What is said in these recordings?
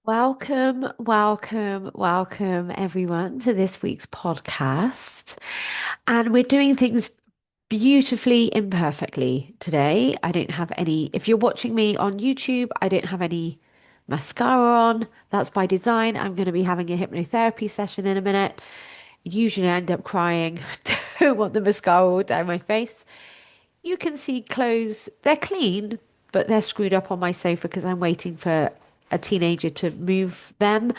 Welcome, welcome, welcome, everyone, to this week's podcast. And we're doing things beautifully imperfectly today. I don't have any, if you're watching me on YouTube, I don't have any mascara on. That's by design. I'm going to be having a hypnotherapy session in a minute. Usually I end up crying. Don't want the mascara all down my face. You can see clothes, they're clean, but they're screwed up on my sofa because I'm waiting for a teenager to move them.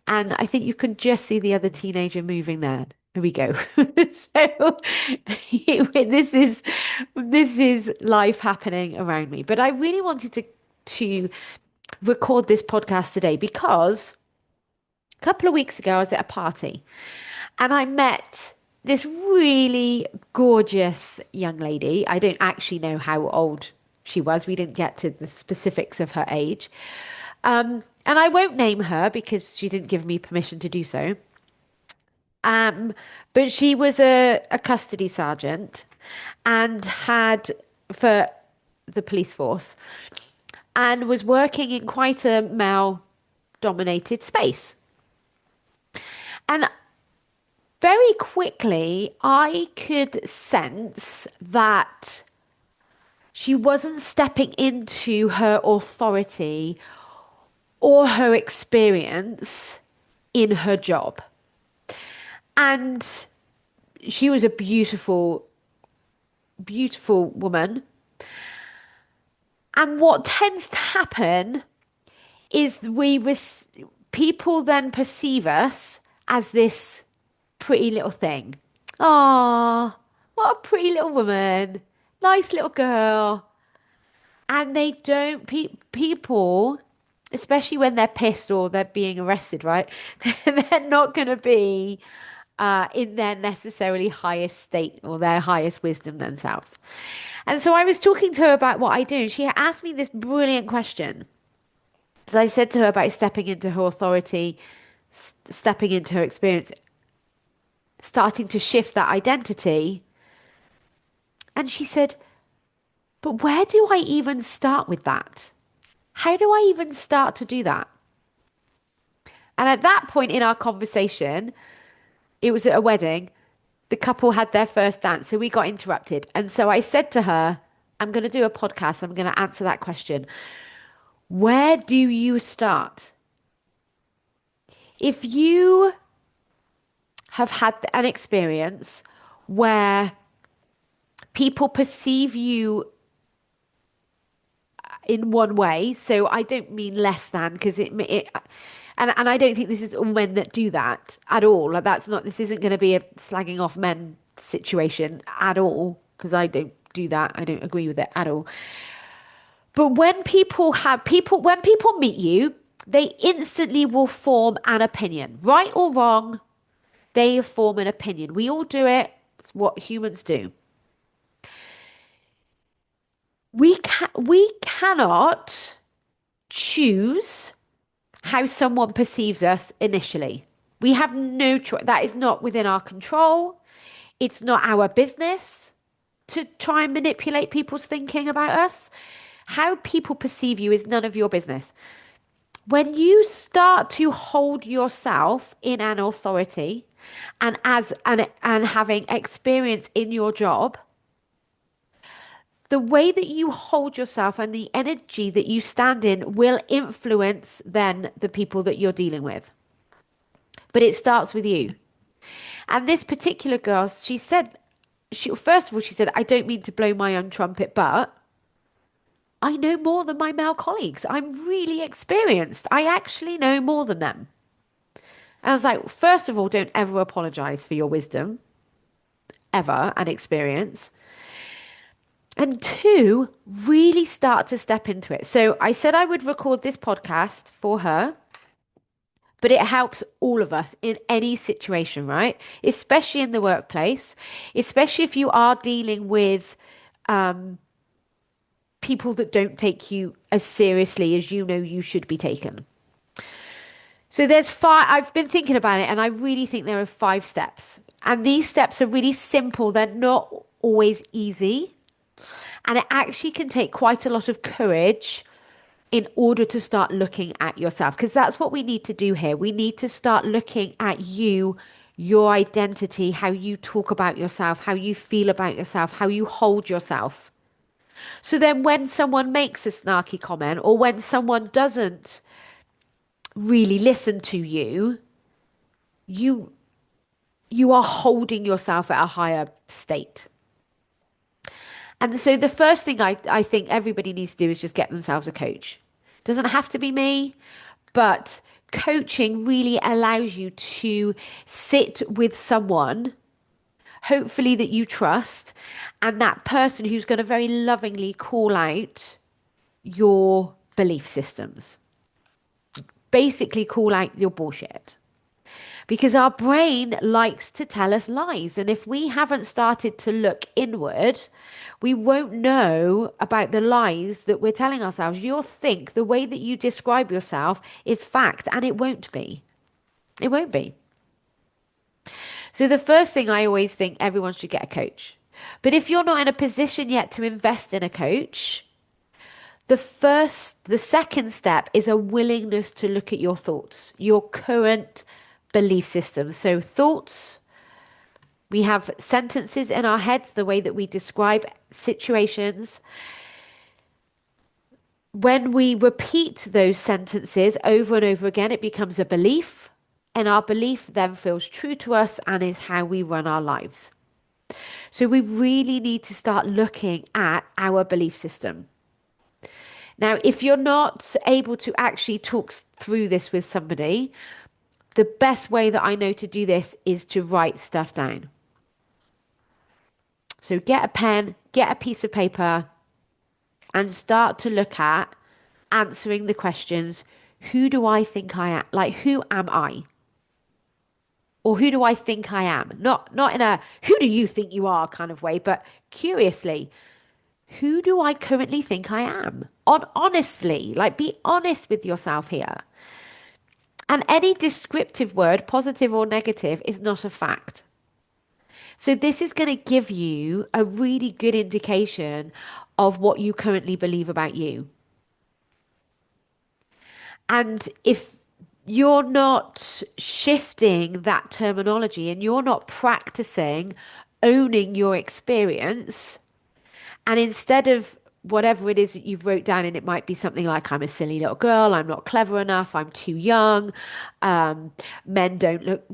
And I think you can just see the other teenager moving there. Here we go. So this is life happening around me. But I really wanted to record this podcast today because a couple of weeks ago I was at a party and I met this really gorgeous young lady. I don't actually know how old she was. We didn't get to the specifics of her age. And I won't name her because she didn't give me permission to do so. Um, but she was a custody sergeant and had for the police force and was working in quite a male dominated space. And very quickly, I could sense that she wasn't stepping into her authority or her experience in her job. And she was a beautiful, beautiful woman. And what tends to happen is people then perceive us as this pretty little thing. Ah, what a pretty little woman. Nice little girl. And they don't, people, especially when they're pissed or they're being arrested, right? They're not going to be in their necessarily highest state or their highest wisdom themselves. And so I was talking to her about what I do. And she asked me this brilliant question. So I said to her about stepping into her authority, stepping into her experience, starting to shift that identity. And she said, but where do I even start with that? How do I even start to do that? And at that point in our conversation, it was at a wedding, the couple had their first dance, so we got interrupted. And so I said to her, I'm going to do a podcast. I'm going to answer that question. Where do you start? If you have had an experience where people perceive you in one way. So I don't mean less than because and I don't think this is all men that do that at all. Like that's not, this isn't going to be a slagging off men situation at all because I don't do that. I don't agree with it at all. But when people meet you, they instantly will form an opinion, right or wrong. They form an opinion. We all do it. It's what humans do. We cannot choose how someone perceives us initially. We have no choice. That is not within our control. It's not our business to try and manipulate people's thinking about us. How people perceive you is none of your business. When you start to hold yourself in an authority and having experience in your job, the way that you hold yourself and the energy that you stand in will influence then the people that you're dealing with. But it starts with you. And this particular girl, she said, first of all, she said, I don't mean to blow my own trumpet, but I know more than my male colleagues. I'm really experienced. I actually know more than them. And I was like, first of all, don't ever apologize for your wisdom, ever, and experience. And two, really start to step into it. So I said I would record this podcast for her, but it helps all of us in any situation, right? Especially in the workplace, especially if you are dealing with people that don't take you as seriously as you know you should be taken. So there's five, I've been thinking about it, and I really think there are 5 steps. And these steps are really simple. They're not always easy. And it actually can take quite a lot of courage in order to start looking at yourself. Because that's what we need to do here. We need to start looking at you, your identity, how you talk about yourself, how you feel about yourself, how you hold yourself. So then when someone makes a snarky comment or when someone doesn't really listen to you, you you are holding yourself at a higher state. And so the first thing I think everybody needs to do is just get themselves a coach. Doesn't have to be me, but coaching really allows you to sit with someone, hopefully that you trust, and that person who's going to very lovingly call out your belief systems. Basically, call out your bullshit. Because our brain likes to tell us lies. And if we haven't started to look inward, we won't know about the lies that we're telling ourselves. You'll think the way that you describe yourself is fact, and it won't be. It won't be. So, the first thing I always think everyone should get a coach. But if you're not in a position yet to invest in a coach, the second step is a willingness to look at your thoughts, your current belief system. So, thoughts, we have sentences in our heads, the way that we describe situations. When we repeat those sentences over and over again, it becomes a belief. And our belief then feels true to us and is how we run our lives. So we really need to start looking at our belief system. Now, if you're not able to actually talk through this with somebody, the best way that I know to do this is to write stuff down. So get a pen, get a piece of paper, and start to look at answering the questions. Who do I think I am? Like, who am I? Or who do I think I am? Not in a who do you think you are kind of way, but curiously, who do I currently think I am? Honestly, like be honest with yourself here. And any descriptive word, positive or negative, is not a fact. So this is going to give you a really good indication of what you currently believe about you. And if you're not shifting that terminology and you're not practicing owning your experience, and instead of whatever it is that you've wrote down, and it might be something like, I'm a silly little girl, I'm not clever enough, I'm too young, um, men don't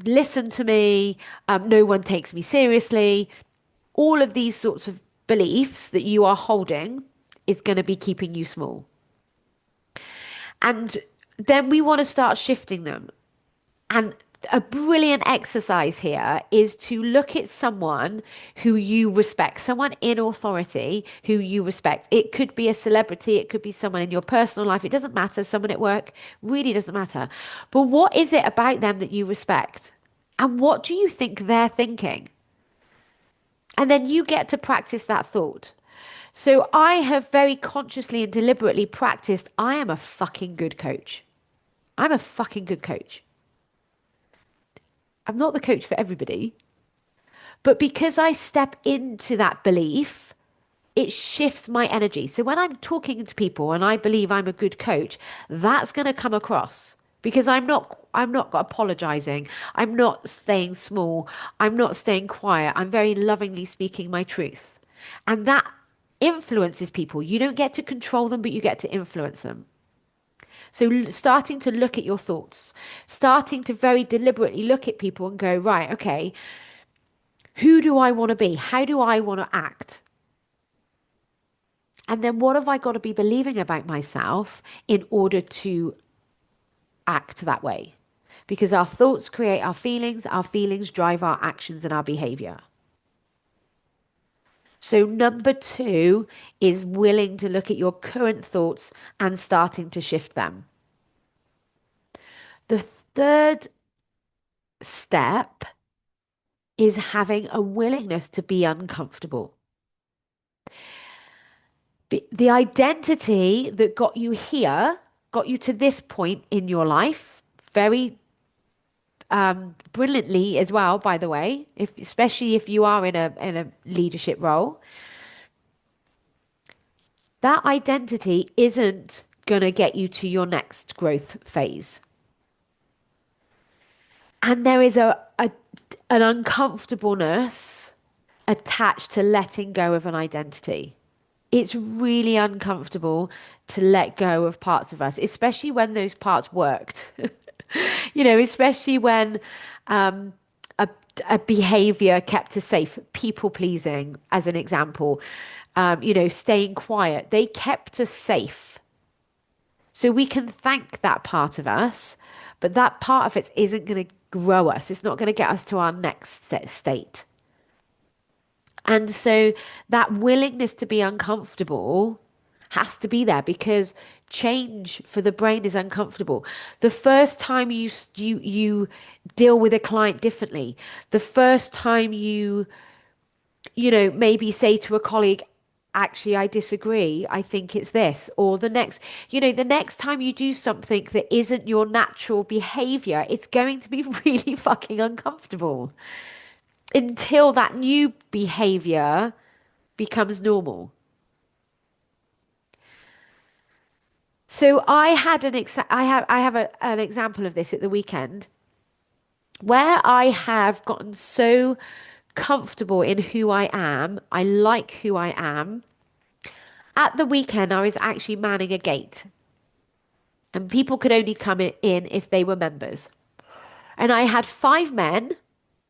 listen to me, no one takes me seriously. All of these sorts of beliefs that you are holding is going to be keeping you small. And then we want to start shifting them. And a brilliant exercise here is to look at someone who you respect, someone in authority who you respect. It could be a celebrity, it could be someone in your personal life, it doesn't matter, someone at work, really doesn't matter. But what is it about them that you respect? And what do you think they're thinking? And then you get to practice that thought. So I have very consciously and deliberately practiced, I am a fucking good coach. I'm a fucking good coach. I'm not the coach for everybody, but because I step into that belief, it shifts my energy. So when I'm talking to people and I believe I'm a good coach, that's going to come across because I'm not apologizing. I'm not staying small. I'm not staying quiet. I'm very lovingly speaking my truth. And that influences people. You don't get to control them, but you get to influence them. So starting to look at your thoughts, starting to very deliberately look at people and go, right, okay, who do I want to be? How do I want to act? And then what have I got to be believing about myself in order to act that way? Because our thoughts create our feelings drive our actions and our behavior. So number two is willing to look at your current thoughts and starting to shift them. The third step is having a willingness to be uncomfortable. The identity that got you here, got you to this point in your life, very brilliantly as well, by the way, especially if you are in a leadership role, that identity isn't going to get you to your next growth phase. And there is an uncomfortableness attached to letting go of an identity. It's really uncomfortable to let go of parts of us, especially when those parts worked. Especially when um, a, a behavior kept us safe, people pleasing, as an example, staying quiet. They kept us safe. So we can thank that part of us, but that part of it isn't going to grow us. It's not going to get us to our next state. And so that willingness to be uncomfortable has to be there because change for the brain is uncomfortable. The first time you deal with a client differently, the first time maybe say to a colleague, actually, I disagree. I think it's this. Or the next time you do something that isn't your natural behavior, it's going to be really fucking uncomfortable until that new behavior becomes normal. So I have an example of this at the weekend where I have gotten so comfortable in who I am. I like who I am. At the weekend, I was actually manning a gate, and people could only come in if they were members. And I had five men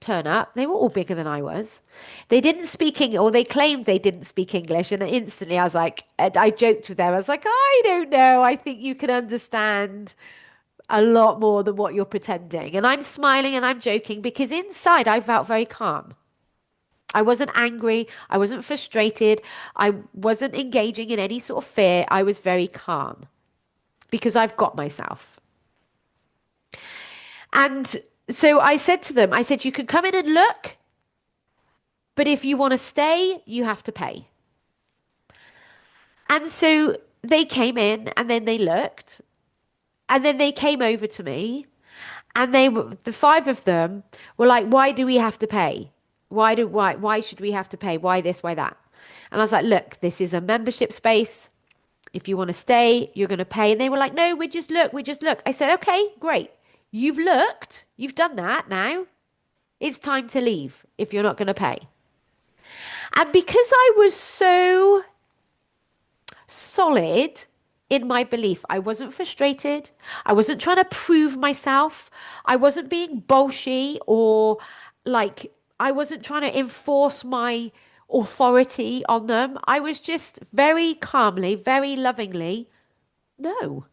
turn up. They were all bigger than I was. They didn't speak English, or they claimed they didn't speak English. And instantly I was like, I joked with them. I was like, I don't know. I think you can understand a lot more than what you're pretending. And I'm smiling and I'm joking because inside I felt very calm. I wasn't angry. I wasn't frustrated. I wasn't engaging in any sort of fear. I was very calm because I've got myself. And so I said to them, I said, you can come in and look, but if you want to stay, you have to pay. And so they came in and then they looked and then they came over to me and the five of them were like, why do we have to pay? Why should we have to pay? Why this, why that? And I was like, look, this is a membership space. If you want to stay, you're going to pay. And they were like, no, we just look. I said, okay, great. You've looked. You've done that now. It's time to leave if you're not going to pay. And because I was so solid in my belief, I wasn't frustrated. I wasn't trying to prove myself. I wasn't being bolshy or like I wasn't trying to enforce my authority on them. I was just very calmly, very lovingly, no,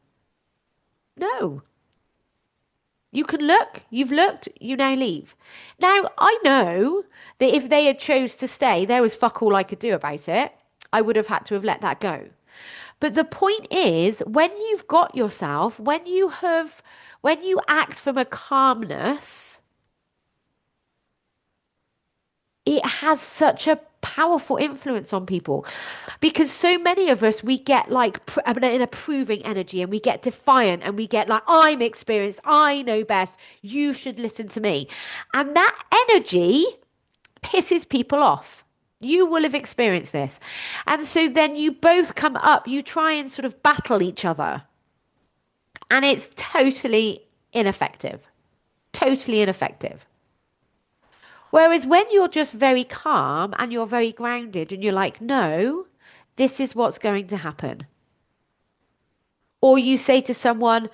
no. You can look, you've looked, you now leave. Now, I know that if they had chose to stay, there was fuck all I could do about it. I would have had to have let that go. But the point is, when you've got yourself, when you act from a calmness, it has such a powerful influence on people because so many of us we get like in a proving energy and we get defiant and we get like I'm experienced, I know best, you should listen to me, and that energy pisses people off. You will have experienced this. And so then you both come up, you try and sort of battle each other, and it's totally ineffective. Totally ineffective. Whereas when you're just very calm and you're very grounded and you're like, no, this is what's going to happen. Or you say to someone,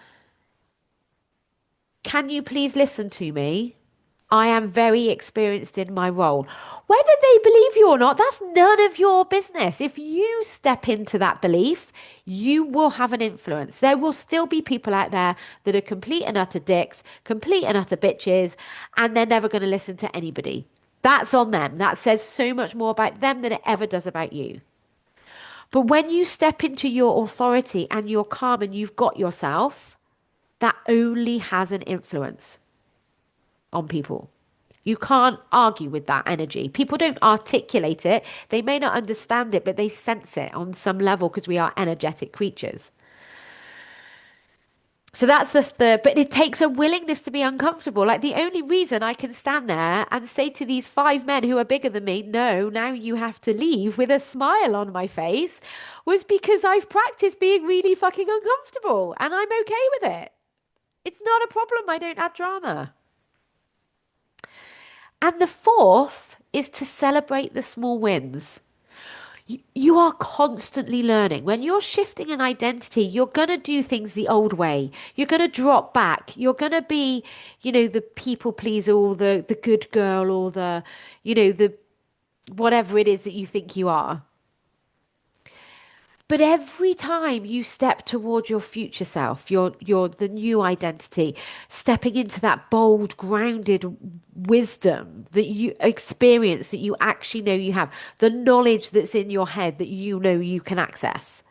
can you please listen to me? I am very experienced in my role. Whether they believe you or not, that's none of your business. If you step into that belief, you will have an influence. There will still be people out there that are complete and utter dicks, complete and utter bitches, and they're never going to listen to anybody. That's on them. That says so much more about them than it ever does about you. But when you step into your authority and you're calm and you've got yourself, that only has an influence on people. You can't argue with that energy. People don't articulate it. They may not understand it, but they sense it on some level because we are energetic creatures. So that's the third, but it takes a willingness to be uncomfortable. Like the only reason I can stand there and say to these five men who are bigger than me, no, now you have to leave with a smile on my face, was because I've practiced being really fucking uncomfortable and I'm okay with it. It's not a problem. I don't add drama. And the fourth is to celebrate the small wins. You are constantly learning. When you're shifting an identity, you're going to do things the old way. You're going to drop back. You're going to be, the people pleaser or the good girl or the whatever it is that you think you are. But every time you step toward your future self, your the new identity, stepping into that bold, grounded wisdom that you experience, that you actually know you have, the knowledge that's in your head that you know you can access.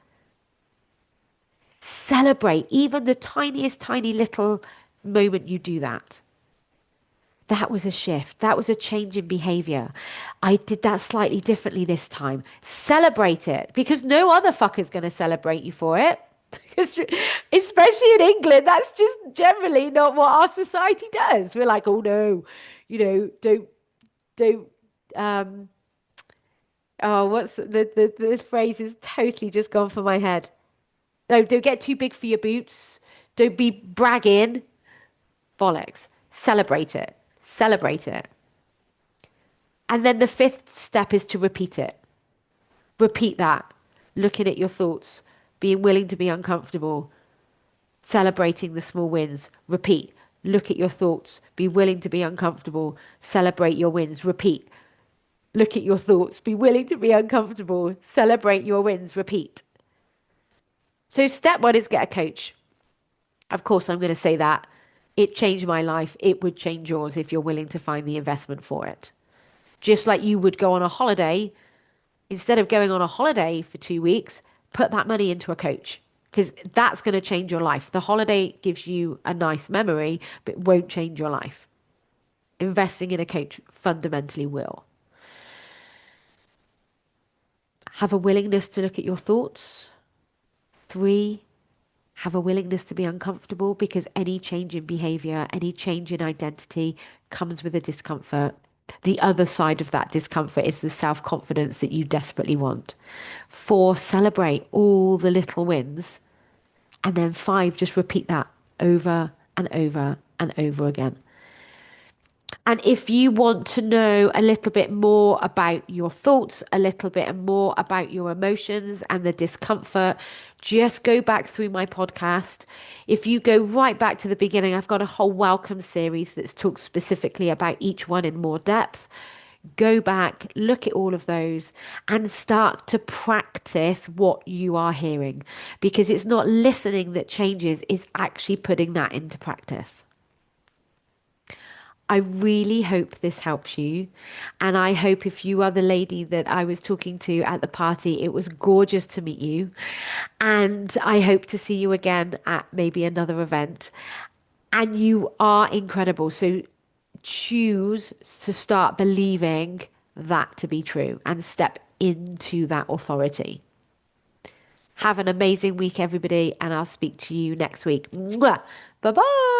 Celebrate even the tiniest, tiny little moment you do that. That was a shift. That was a change in behavior. I did that slightly differently this time. Celebrate it because no other fucker's going to celebrate you for it. Because especially in England, that's just generally not what our society does. We're like, oh no, don't, um, oh, what's the phrase is totally just gone from my head. No, don't get too big for your boots. Don't be bragging. Bollocks. Celebrate it. Celebrate it. And then the fifth step is to repeat it. Repeat that. Looking at your thoughts, being willing to be uncomfortable, celebrating the small wins. Repeat. Look at your thoughts, be willing to be uncomfortable, celebrate your wins. Repeat. Look at your thoughts, be willing to be uncomfortable, celebrate your wins. Repeat. So, step one is get a coach. Of course, I'm going to say that. It changed my life. It would change yours if you're willing to find the investment for it. Just like you would go on a holiday, instead of going on a holiday for 2 weeks, put that money into a coach because that's going to change your life. The holiday gives you a nice memory, but it won't change your life. Investing in a coach fundamentally will. Have a willingness to look at your thoughts. 3, have a willingness to be uncomfortable because any change in behavior, any change in identity comes with a discomfort. The other side of that discomfort is the self-confidence that you desperately want. 4, celebrate all the little wins. And then 5, just repeat that over and over and over again. And if you want to know a little bit more about your thoughts, a little bit more about your emotions and the discomfort, just go back through my podcast. If you go right back to the beginning, I've got a whole welcome series that's talked specifically about each one in more depth. Go back, look at all of those, and start to practice what you are hearing because it's not listening that changes, it's actually putting that into practice. I really hope this helps you. And I hope if you are the lady that I was talking to at the party, it was gorgeous to meet you. And I hope to see you again at maybe another event. And you are incredible. So choose to start believing that to be true and step into that authority. Have an amazing week, everybody. And I'll speak to you next week. Bye bye.